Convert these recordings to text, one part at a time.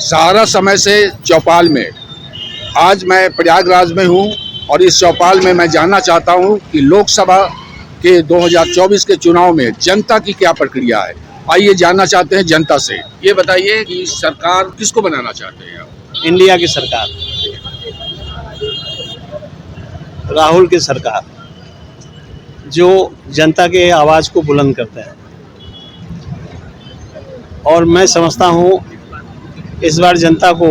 सहारा समय से चौपाल में। आज मैं प्रयागराज में हूँ और इस चौपाल में मैं जानना चाहता हूँ कि लोकसभा के 2024 के चुनाव में जनता की क्या प्रक्रिया है। आइए जानना चाहते हैं जनता से। ये बताइए कि सरकार किसको बनाना चाहते हैं आप? इंडिया की सरकार, राहुल की सरकार, जो जनता के आवाज़ को बुलंद करते हैं। और मैं समझता हूँ इस बार जनता को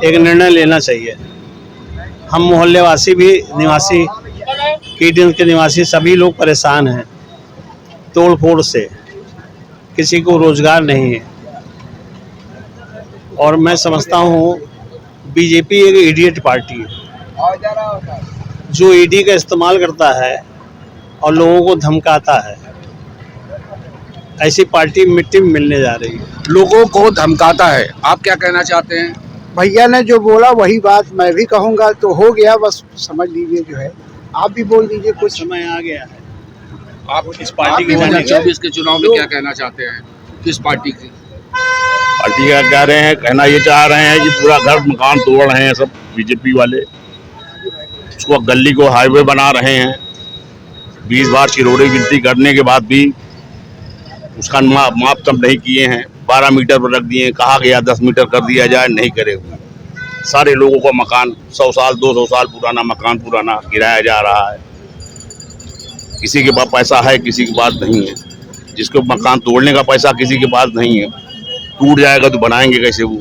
एक निर्णय लेना चाहिए। हम मोहल्लेवासी भी, निवासी, कीटगंज के निवासी सभी लोग परेशान हैं तोड़ फोड़ से, किसी को रोजगार नहीं है। और मैं समझता हूँ बीजेपी एक इडियट पार्टी है जो ईडी का इस्तेमाल करता है और लोगों को धमकाता है। ऐसी पार्टी मिट्टी में मिलने जा रही है। लोगों को धमकाता है, आप क्या कहना चाहते हैं? भैया ने जो बोला वही बात मैं भी कहूँगा, तो हो गया, बस समझ लीजिए। जो है आप भी बोल दीजिए, कुछ समय आ गया है। आप इस पार्टी के 2024 के चुनाव में क्या कहना चाहते हैं? किस पार्टी की? पार्टी का कह रहे हैं, कहना ये चाह रहे हैं कि पूरा घर मकान तोड़ रहे हैं सब बीजेपी वाले। उसको गली को हाईवे बना रहे हैं। 20 बार चिरोड़ी गिनती करने के बाद भी उसका माप तब नहीं किए हैं। 12 मीटर पर रख दिए, कहा गया 10 मीटर कर दिया जाए, नहीं करे हुए। सारे लोगों को मकान 100 साल 200 साल पुराना मकान पुराना गिराया जा रहा है। किसी के पास पैसा है, किसी के पास नहीं है। जिसको मकान तोड़ने का पैसा किसी के पास नहीं है, टूट जाएगा तो बनाएंगे कैसे वो?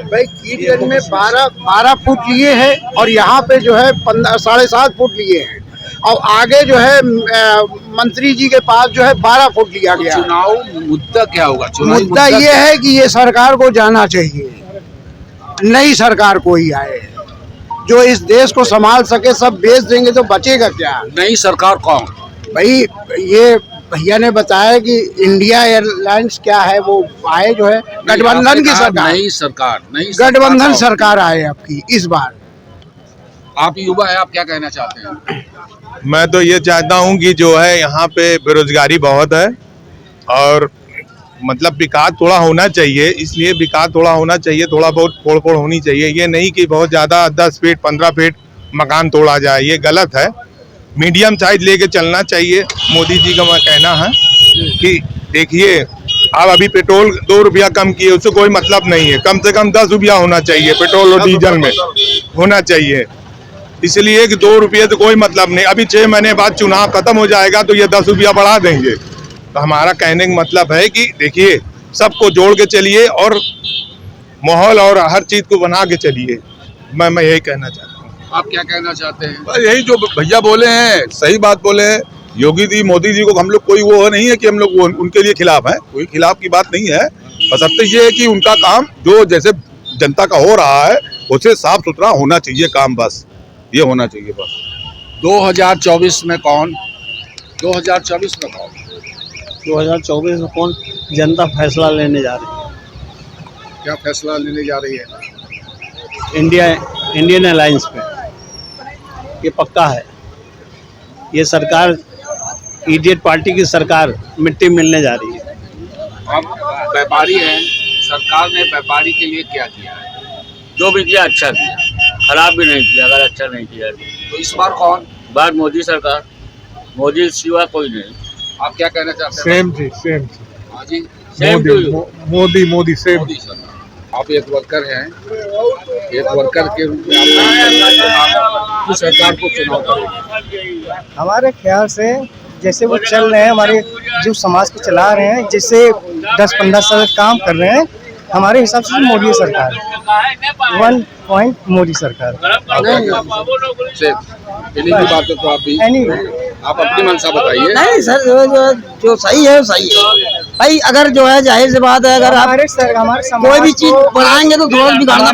भाई कीटगंज में 12 फुट लिए हैं और यहाँ पे जो है 7.5 फुट लिए हैं, और आगे जो है मंत्री जी के पास जो है 12 फुट लिया गया। चुनाव मुद्दा क्या होगा? मुद्दा ये है कि ये सरकार को जाना चाहिए, नई सरकार कोई आए जो इस देश को संभाल सके। सब बेच देंगे तो बचेगा क्या? नई सरकार कौन? भाई ये भैया ने बताया कि इंडिया एयरलाइंस क्या है, वो आए जो है गठबंधन की सरकार। नई सरकार, गठबंधन सरकार आए आपकी इस बार। आप युवा है, आप क्या कहना चाहते हैं? मैं तो ये चाहता हूँ कि जो है यहाँ पे बेरोजगारी बहुत है और मतलब विकास थोड़ा होना चाहिए, इसलिए विकास थोड़ा होना चाहिए, थोड़ा बहुत फोड़ फोड़ होनी चाहिए। ये नहीं कि बहुत ज़्यादा 10 फीट 15 फीट मकान तोड़ा जाए, ये गलत है। मीडियम साइज लेके चलना चाहिए। मोदी जी का मैं कहना है कि देखिए, आप अभी पेट्रोल 2 रुपया कम किए, उससे कोई मतलब नहीं है। कम से कम 10 रुपया होना चाहिए पेट्रोल और डीजल में होना चाहिए। इसलिए कि 2 रुपये तो कोई मतलब नहीं। अभी 6 महीने बाद चुनाव खत्म हो जाएगा तो ये 10 रुपया बढ़ा देंगे। तो हमारा कहने का मतलब है कि देखिए, सबको जोड़ के चलिए और माहौल और हर चीज को बना के चलिए। मैं यही कहना चाहता हूँ। आप क्या कहना चाहते हैं? यही जो भैया बोले हैं, सही बात बोले हैं। योगी जी, मोदी जी को हम लोग कोई वो नहीं है कि हम लोग उनके लिए खिलाफ है, कोई खिलाफ की बात नहीं है। बस अब तो ये है कि उनका काम जो जैसे जनता का हो रहा है उसे साफ सुथरा होना चाहिए काम, बस ये होना चाहिए बस। 2024 में कौन? 2024 में कौन? 2024 में कौन? जनता फैसला लेने जा रही है। क्या फैसला लेने जा रही है? इंडियन अलायंस पे ये पक्का है। ये सरकार, इडियट पार्टी की सरकार, मिट्टी मिलने जा रही है। आप व्यापारी हैं, सरकार ने व्यापारी के लिए क्या किया है? जो भी किया अच्छा किया, खराब भी नहीं किया। अगर अच्छा नहीं किया तो इस बार कौन? बात मोदी सरकार, मोदी सिवा कोई नहीं। आप क्या कहना चाहते हैं? सेम हाँ जी, same to you. Modi same. Modi सरकार। आप एक वर्कर हैं, एक वर्कर के रूप में आप किस सरकार को चुनाव करेंगे? हमारे ख्याल से जैसे वो चल रहे हैं, हमारे जो समाज को चला रहे हैं, जैसे 10-15 साल काम कर रहे हैं, हमारे हिसाब से मोदी सरकार 1 पॉइंट मोदी सरकार। इन्हीं की बातों को आप अपनी मंशा बताइए। नहीं सर, जो सही है वो सही है भाई। अगर जो है जाहिर सी बात है, अगर हमारे कोई भी चीज बढ़ाएंगे तो थोड़ा बिगाड़ना।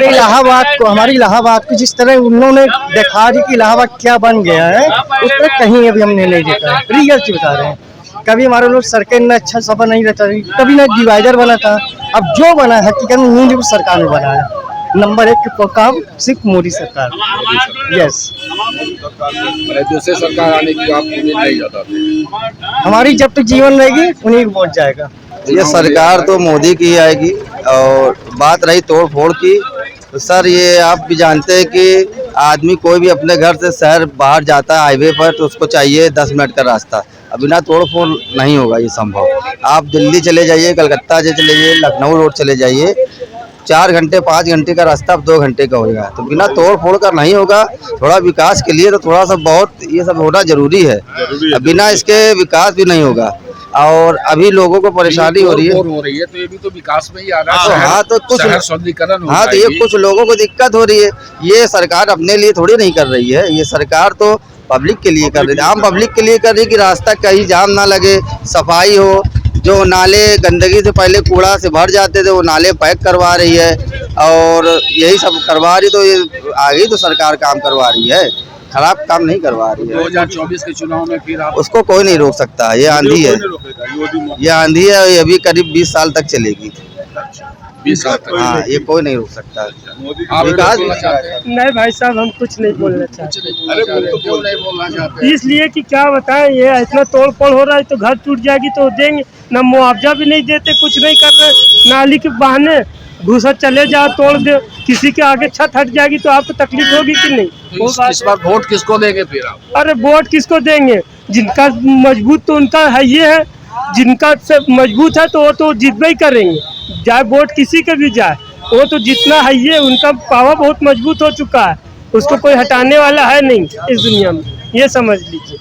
हमारे इलाहाबाद को जिस तरह उन्होंने देखा कि इलाहाबाद क्या बन गया है, उस तरह कहीं अभी हमने नहीं देखा है। रियल चीज बता रहे हैं। कभी हमारे लोग सड़कें न अच्छा सफर नहीं रहता, कभी न डिवाइडर बना था। अब जो बना है हकीकत में मोदी सरकार ने बनाया। नंबर 1 के काम सिर्फ मोदी सरकार। यस, दूसरे सरकार आने की आप उम्मीद नहीं जाता? हमारी जब तक जीवन रहेगी उन्हीं को वोट जाएगा। ये सरकार तो मोदी की आएगी। और बात रही तोड़ फोड़ की, तो सर ये आप भी जानते हैं कि आदमी कोई भी अपने घर से शहर बाहर जाता है हाईवे पर तो उसको चाहिए 10 मिनट का रास्ता। अब बिना तोड़ फोड़ नहीं होगा ये संभव। आप दिल्ली चले जाइए, कलकत्ता चले जाइए, लखनऊ रोड चले जाइए, 4 घंटे 5 घंटे का रास्ता अब 2 घंटे का होगा। तो बिना तोड़ फोड़ कर नहीं होगा। थोड़ा विकास के लिए तो थोड़ा सा बहुत ये सब होना जरूरी है। बिना इसके विकास भी नहीं होगा। और अभी लोगों को परेशानी हो रही है तो ये भी तो विकास में ही आ रहा है। हाँ तो कुछ शहर सौंदर्यीकरण हो हाँ तो ये कुछ लोगों को दिक्कत हो रही है। ये सरकार अपने लिए थोड़ी नहीं कर रही है, ये सरकार तो पब्लिक के लिए कर रही है, आम पब्लिक के लिए कर रही है कि रास्ता कहीं जाम ना लगे, सफाई हो। जो नाले गंदगी से पहले कूड़ा से भर जाते थे वो नाले पैक करवा रही है और यही सब करवा रही। तो ये आगे तो सरकार काम करवा रही है, खराब काम नहीं करवा रही है। 2024 के चुनाव में फिर आप उसको कोई नहीं रोक सकता। ये आंधी है, ये आंधी है, ये अभी करीब 20 साल तक चलेगी। 20 साल तक? हाँ, ये कोई नहीं रोक सकता। आप विकास बोलना चाहते हैं? नहीं भाई साहब, हम कुछ नहीं बोलना चाहते। क्यों नहीं बोलना चाहते हैं? इसलिए कि क्या बताएं, ये इतना तोड़ फोड़ हो रहा है तो घर टूट जाएगी तो देंगे ना, मुआवजा भी नहीं देते, कुछ नहीं कर रहे। नाली के बहाने घुसा चले जाओ, तोड़ दे, किसी के आगे छत हट जाएगी तो आपको तकलीफ होगी कि नहीं? तो इस बार वोट किसको देंगे फिर आप? अरे वोट किसको देंगे? जिनका मजबूत तो उनका है, ये है जिनका से मजबूत है तो वो तो जितना ही करेंगे, चाहे वोट किसी के भी जाए, वो तो जितना है ये उनका पावर बहुत मजबूत हो चुका है, उसको कोई हटाने वाला है नहीं इस दुनिया में, ये समझ लीजिए।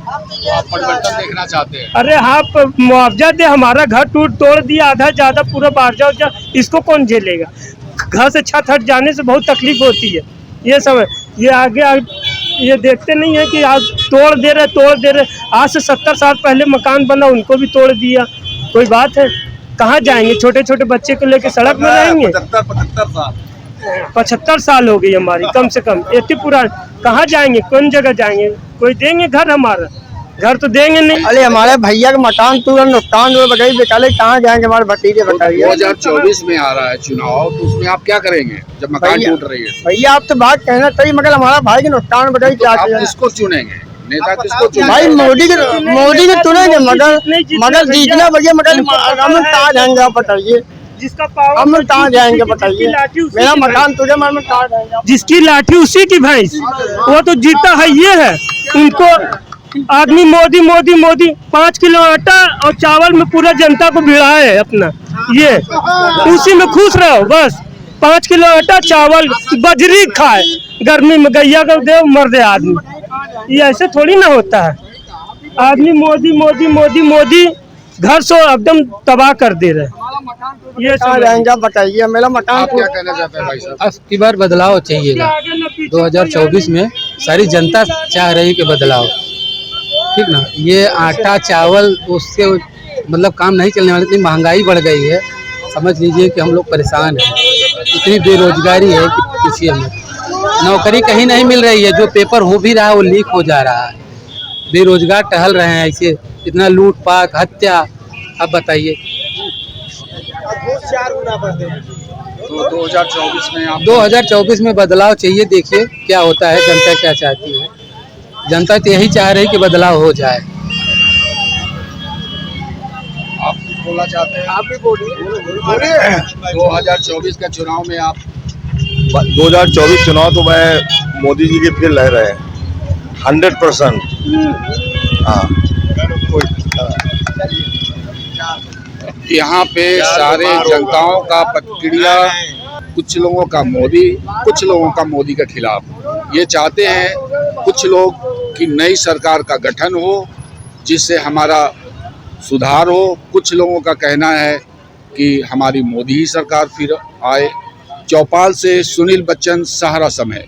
तो आप परिवर्तन देखना चाहते हैं? अरे हाँ, मुआवजा दे, हमारा घर टूट तोड़ दिया, आधा ज्यादा पूरा बारजा, इसको कौन झेलेगा? घर से छत हट जाने से बहुत तकलीफ होती है, ये समझ। ये आगे ये देखते नहीं है कि आज तोड़ दे रहे। आज से 70 साल पहले मकान बना, उनको भी तोड़ दिया। कोई बात है? कहाँ जाएंगे? छोटे छोटे बच्चे को लेकर सड़क में रहेंगे? 75 साल हो गई हमारी, कम से कम इतनी पुरानी। कहाँ जाएंगे? कौन जगह जाएंगे? कोई देंगे घर? हमारा घर तो देंगे नहीं। अरे हमारे भैया का मकान पूरा नुकसान हुआ, बताइए बेचारे कहाँ जाएंगे हमारे भतीजे, बताइए। 2024 में आ रहा है चुनाव, तो उसमें आप क्या करेंगे जब मकान टूट रही है? भैया आप तो बात कहना चाहिए, मगर हमारा भाई के नुकसान बताइए क्या आप किया। किसको चुनेंगे? नेता किसको चुनेंगे? भाई मोदी के चुनेंगे, मगर जीतना भैया, मगर हम लोग कहाँ जाएंगे आप बताइए? जिसका पावर, हम लोग कहाँ जाएंगे बताइए? मेरा मकान तुझे, मैं कहाँ जाएंगे? जिसकी लाठी उसी की भैंस, वो तो जीता है। ये है उनको आदमी मोदी 5 किलो आटा और चावल में पूरा जनता को भिड़ाए है अपना, ये उसी में खुश रहो बस। 5 किलो आटा चावल बजरी खाए, गर्मी में गैया को दे मर दे आदमी। ये ऐसे थोड़ी ना होता है। आदमी मोदी घर से एकदम तबाह कर दे रहे। ये जाएंगे बताइए? मेरा मकान। आप क्या कहना चाहते हैं भाई साहब? अब की बार बदलाव चाहिएगा। 2024 में सारी जनता चाह रही कि बदलाव, ठीक ना। ये आटा चावल उससे मतलब काम नहीं चलने वाला। इतनी महंगाई बढ़ गई है, समझ लीजिए कि हम लोग परेशान हैं। इतनी बेरोजगारी है कि पूछिए मत। नौकरी कहीं नहीं मिल रही है, जो पेपर हो भी रहा है वो लीक हो जा रहा है। बेरोजगार टहल रहे हैं ऐसे, इतना लूटपाट हत्या। अब बताइए, तो 2024 में आप 2024 में बदलाव चाहिए। देखिए क्या होता है, जनता क्या चाहती है। जनता तो यही चाह रही कि बदलाव हो जाए। आप बोलना चाहते हैं? आप भी बोलिए। 2024 के चुनाव में आप 2024 चुनाव तो मैं मोदी जी के फिर लह रहे हैं 100%। हाँ, यहाँ पे सारे जनताओं का प्रतिक्रिया, कुछ लोगों का मोदी, कुछ लोगों का मोदी के खिलाफ। ये चाहते हैं कुछ लोग कि नई सरकार का गठन हो जिससे हमारा सुधार हो। कुछ लोगों का कहना है कि हमारी मोदी ही सरकार फिर आए। चौपाल से सुनील बच्चन, सहारा समय।